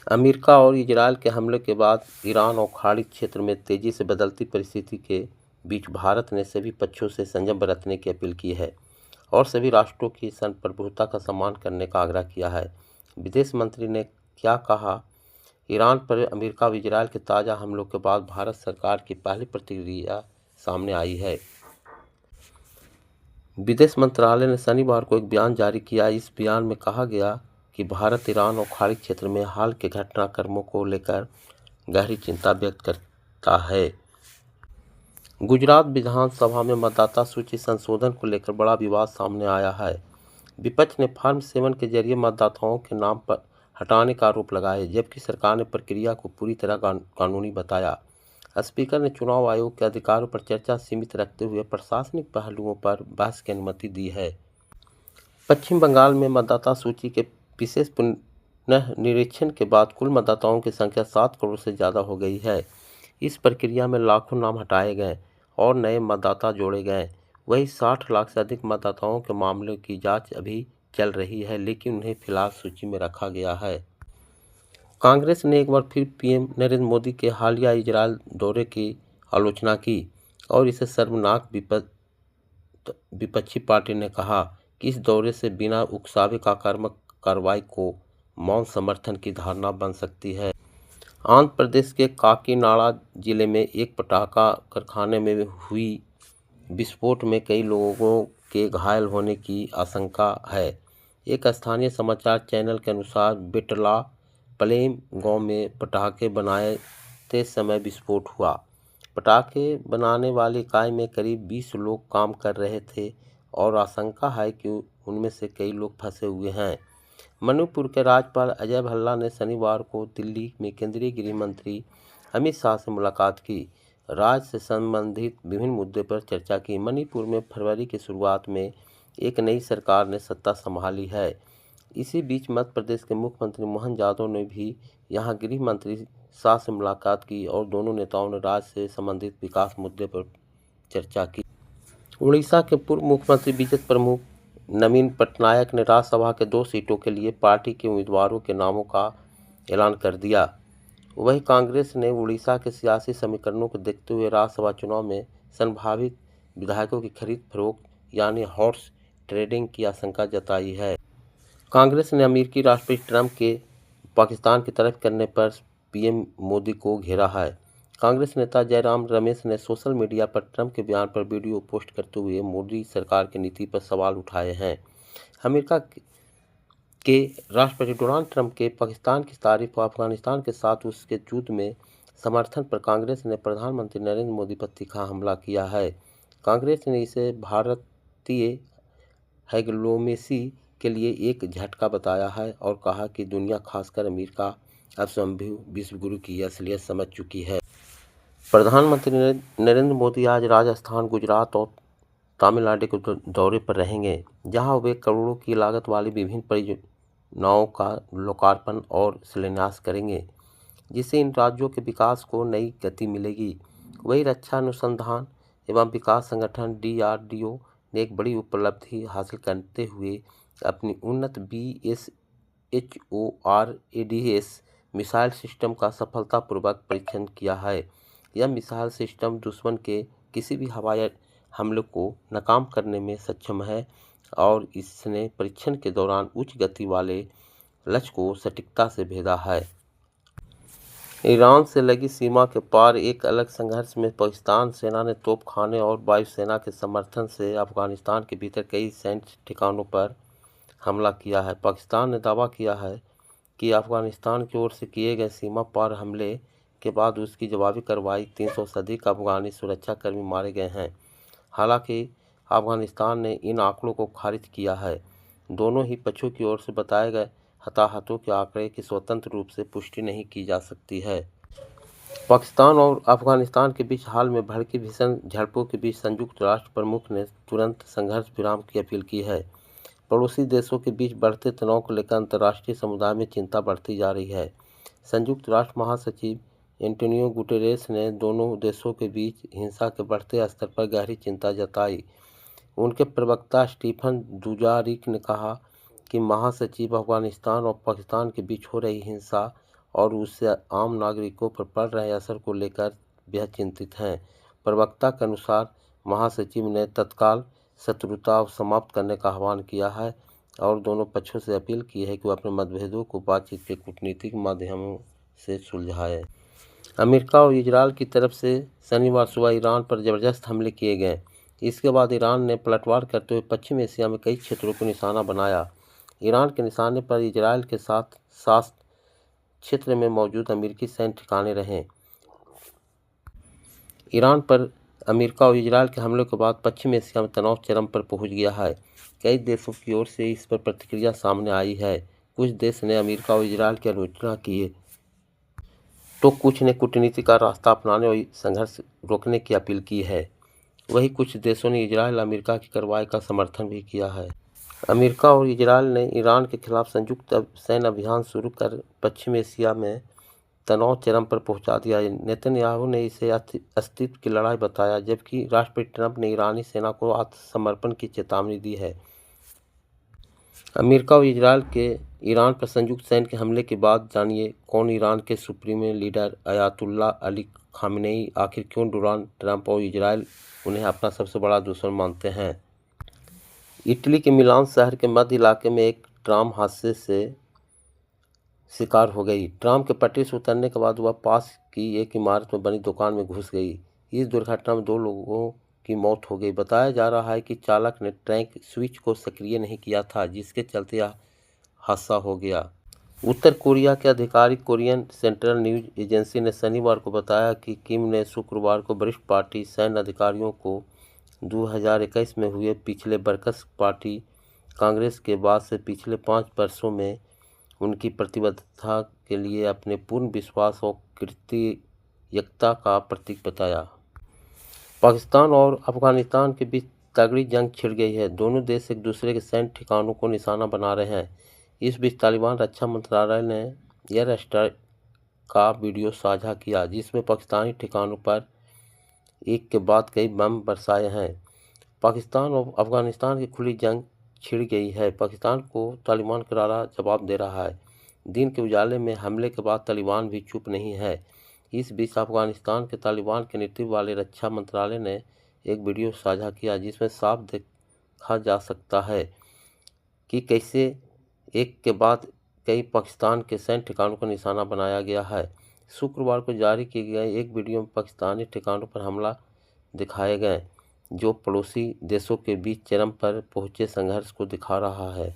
America और Israel के हमले के बाद ईरान और खाड़ी क्षेत्र में तेजी से बदलती परिस्थिति के बीच भारत ने सभी पक्षों से संयम बरतने की अपील की है और सभी राष्ट्रों की संप्रभुता का सम्मान करने का आग्रह किया है। विदेश मंत्री ने क्या कहा? ईरान पर अमेरिका और इजरायल के ताज़ा हमलों के बाद भारत सरकार की पहली प्रतिक्रिया सामने आई है। विदेश मंत्रालय ने शनिवार को एक बयान जारी किया। इस बयान में कहा गया कि भारत ईरान और खाड़ी क्षेत्र में हाल के घटनाक्रमों को लेकर गहरी चिंता व्यक्त करता है। गुजरात विधानसभा में मतदाता सूची संशोधन को लेकर बड़ा विवाद सामने आया है। विपक्ष ने फॉर्म 7 के जरिए मतदाताओं के नाम पर हटाने का आरोप लगाया, जबकि सरकार ने प्रक्रिया को पूरी तरह कानूनी बताया। स्पीकर ने चुनाव आयोग के अधिकारों पर चर्चा सीमित रखते हुए प्रशासनिक पहलुओं पर बहस की अनुमति दी है। पश्चिम बंगाल में मतदाता सूची के विशेष पुनः निरीक्षण के बाद कुल मतदाताओं की संख्या 7 करोड़ से ज़्यादा हो गई है। इस प्रक्रिया में लाखों नाम हटाए गए और नए मतदाता जोड़े गए। वहीं 60 लाख से अधिक मतदाताओं के मामलों की जांच अभी चल रही है, लेकिन उन्हें फिलहाल सूची में रखा गया है। कांग्रेस ने एक बार फिर पीएम नरेंद्र मोदी के हालिया इजरायल दौरे की आलोचना की और इसे शर्मनाक विपक्षी पार्टी ने कहा कि इस दौरे से बिना उकसावे का कार्रवाई को मौन समर्थन की धारणा बन सकती है। आंध्र प्रदेश के काकीनाडा जिले में एक पटाखा कारखाने में हुई विस्फोट में कई लोगों के घायल होने की आशंका है। एक स्थानीय समाचार चैनल के अनुसार बेटलापलेम गांव में पटाखे बनाते समय विस्फोट हुआ। पटाखे बनाने वाली इकाई में करीब 20 लोग काम कर रहे थे और आशंका है कि उनमें से कई लोग फंसे हुए हैं। मणिपुर के राज्यपाल अजय भल्ला ने शनिवार को दिल्ली में केंद्रीय गृह मंत्री अमित शाह से मुलाकात की। राज्य से संबंधित विभिन्न मुद्दों पर चर्चा की। मणिपुर में फरवरी की शुरुआत में एक नई सरकार ने सत्ता संभाली है। इसी बीच मध्य प्रदेश के मुख्यमंत्री मोहन यादव ने भी यहां गृह मंत्री शाह से मुलाकात की और दोनों नेताओं ने राज्य से संबंधित विकास मुद्दे पर चर्चा की। उड़ीसा के पूर्व मुख्यमंत्री बीजेपी प्रमुख नवीन पटनायक ने राज्यसभा के 2 सीटों के लिए पार्टी के उम्मीदवारों के नामों का ऐलान कर दिया। वहीं कांग्रेस ने उड़ीसा के सियासी समीकरणों को देखते हुए राज्यसभा चुनाव में संभावित विधायकों की खरीद फरोख्त यानी हॉर्स ट्रेडिंग की आशंका जताई है। कांग्रेस ने अमेरिकी राष्ट्रपति ट्रंप के पाकिस्तान की तरफ करने पर पीएम मोदी को घेरा है। कांग्रेस नेता जयराम रमेश ने सोशल मीडिया पर ट्रंप के बयान पर वीडियो पोस्ट करते हुए मोदी सरकार की नीति पर सवाल उठाए हैं। अमेरिका के राष्ट्रपति डोनाल्ड ट्रंप के पाकिस्तान की तारीफ और अफगानिस्तान के साथ उसके युद्ध में समर्थन पर कांग्रेस ने प्रधानमंत्री नरेंद्र मोदी पर तीखा हमला किया है। कांग्रेस ने इसे भारतीय हेगेमोनी के लिए एक झटका बताया है और कहा कि दुनिया खासकर अमेरिका अब स्वयं विश्वगुरु की असलियत समझ चुकी है। प्रधानमंत्री नरेंद्र मोदी आज राजस्थान, गुजरात और तमिलनाडु के दौरे पर रहेंगे, जहां वे करोड़ों की लागत वाली विभिन्न परियोजनाओं का लोकार्पण और शिलान्यास करेंगे, जिससे इन राज्यों के विकास को नई गति मिलेगी। वहीं रक्षा अनुसंधान एवं विकास संगठन DRDO ने एक बड़ी उपलब्धि हासिल करते हुए अपनी उन्नत BSHORADS मिसाइल सिस्टम का सफलतापूर्वक परीक्षण किया है। यह मिसाइल सिस्टम दुश्मन के किसी भी हवाई हमले को नाकाम करने में सक्षम है और इसने परीक्षण के दौरान उच्च गति वाले लक्ष्य को सटीकता से भेदा है। ईरान से लगी सीमा के पार एक अलग संघर्ष में पाकिस्तान सेना ने तोपखाने और वायुसेना के समर्थन से अफगानिस्तान के भीतर कई सैन्य ठिकानों पर हमला किया है। पाकिस्तान ने दावा किया है कि अफगानिस्तान की ओर से किए गए सीमा पार हमले के बाद उसकी जवाबी कार्रवाई 300 से अधिक अफगानी सुरक्षाकर्मी मारे गए हैं। हालांकि अफगानिस्तान ने इन आंकड़ों को खारिज किया है। दोनों ही पक्षों की ओर से बताए गए हताहतों के आंकड़े की स्वतंत्र रूप से पुष्टि नहीं की जा सकती है। पाकिस्तान और अफगानिस्तान के बीच हाल में भड़की भीषण झड़पों के बीच संयुक्त राष्ट्र प्रमुख ने तुरंत संघर्ष विराम की अपील की है। पड़ोसी देशों के बीच बढ़ते तनाव को लेकर अंतर्राष्ट्रीय समुदाय में चिंता बढ़ती जा रही है। संयुक्त राष्ट्र महासचिव एंटोनियो गुटेरेस ने दोनों देशों के बीच हिंसा के बढ़ते स्तर पर गहरी चिंता जताई। उनके प्रवक्ता स्टीफन दुजारिक ने कहा कि महासचिव अफगानिस्तान और पाकिस्तान के बीच हो रही हिंसा और उससे आम नागरिकों पर पड़ रहे असर को लेकर बेहद चिंतित हैं। प्रवक्ता के अनुसार महासचिव ने तत्काल शत्रुता समाप्त करने का आह्वान किया है और दोनों पक्षों से अपील की है कि वह अपने मतभेदों को बातचीत के कूटनीतिक माध्यमों से सुलझाए। अमेरिका और इजरायल की तरफ से शनिवार सुबह ईरान पर जबरदस्त हमले किए गए। इसके बाद ईरान ने पलटवार करते हुए पश्चिम एशिया में कई क्षेत्रों को निशाना बनाया। ईरान के निशाने पर इजरायल के साथ शासित क्षेत्र में मौजूद अमेरिकी सैन्य ठिकाने रहे। ईरान पर अमेरिका और इजरायल के हमले के बाद पश्चिम एशिया में तनाव चरम पर पहुंच गया है। कई देशों की ओर से इस पर प्रतिक्रिया सामने आई है। कुछ देश ने अमेरिका और इजरायल की आलोचना की है तो कुछ ने कूटनीति का रास्ता अपनाने और संघर्ष रोकने की अपील की है। वहीं कुछ देशों ने इजरायल अमेरिका की कार्रवाई का समर्थन भी किया है। अमेरिका और इजरायल ने ईरान के खिलाफ संयुक्त सैन्य अभियान शुरू कर पश्चिम एशिया में तनाव चरम पर पहुंचा दिया। नेतन्याहू ने इसे अस्तित्व की लड़ाई बताया, जबकि राष्ट्रपति ट्रंप ने ईरानी सेना को आत्मसमर्पण की चेतावनी दी है। अमेरिका और इजरायल के ईरान पर संयुक्त सैन्य के हमले के बाद जानिए कौन ईरान के supreme leader Ayatollah Ali Khamenei आखिर क्यों डोनाल्ड ट्रंप और इजरायल उन्हें अपना सबसे बड़ा दुश्मन मानते हैं। इटली के मिलान शहर के मध्य इलाके में एक ट्राम हादसे से शिकार हो गई। ट्राम के पटरी से उतरने के बाद वह पास की एक इमारत में बनी दुकान में घुस गई। इस दुर्घटना में 2 लोगों की मौत हो गई। बताया जा रहा है कि चालक ने ट्रैक स्विच को सक्रिय नहीं किया था, जिसके चलते यह हादसा हो गया। उत्तर कोरिया के आधिकारिक कोरियन सेंट्रल न्यूज एजेंसी ने शनिवार को बताया कि किम ने शुक्रवार को वरिष्ठ पार्टी सैन्य अधिकारियों को 2021 में हुए पिछले वर्कर्स पार्टी कांग्रेस के बाद से पिछले 5 वर्षों में उनकी प्रतिबद्धता के लिए अपने पूर्ण विश्वास और कृतज्ञता का प्रतीक बताया। पाकिस्तान और अफगानिस्तान के बीच तगड़ी जंग छिड़ गई है। दोनों देश एक दूसरे के सैन्य ठिकानों को निशाना बना रहे हैं। इस बीच तालिबान रक्षा मंत्रालय ने एयर स्ट्राइक का वीडियो साझा किया, जिसमें पाकिस्तानी ठिकानों पर एक के बाद कई बम बरसाए हैं। पाकिस्तान और अफगानिस्तान की खुली जंग छिड़ गई है। पाकिस्तान को तालिबान करारा जवाब दे रहा है। दिन के उजाले में हमले के बाद तालिबान भी चुप नहीं है। इस बीच अफगानिस्तान के तालिबान के नेतृत्व वाले रक्षा मंत्रालय ने एक वीडियो साझा किया, जिसमें साफ देखा जा सकता है कि कैसे एक के बाद कई पाकिस्तान के सैन्य ठिकानों को निशाना बनाया गया है। शुक्रवार को जारी किए गए एक वीडियो में पाकिस्तानी ठिकानों पर हमला दिखाए गए, जो पड़ोसी देशों के बीच चरम पर पहुंचे संघर्ष को दिखा रहा है।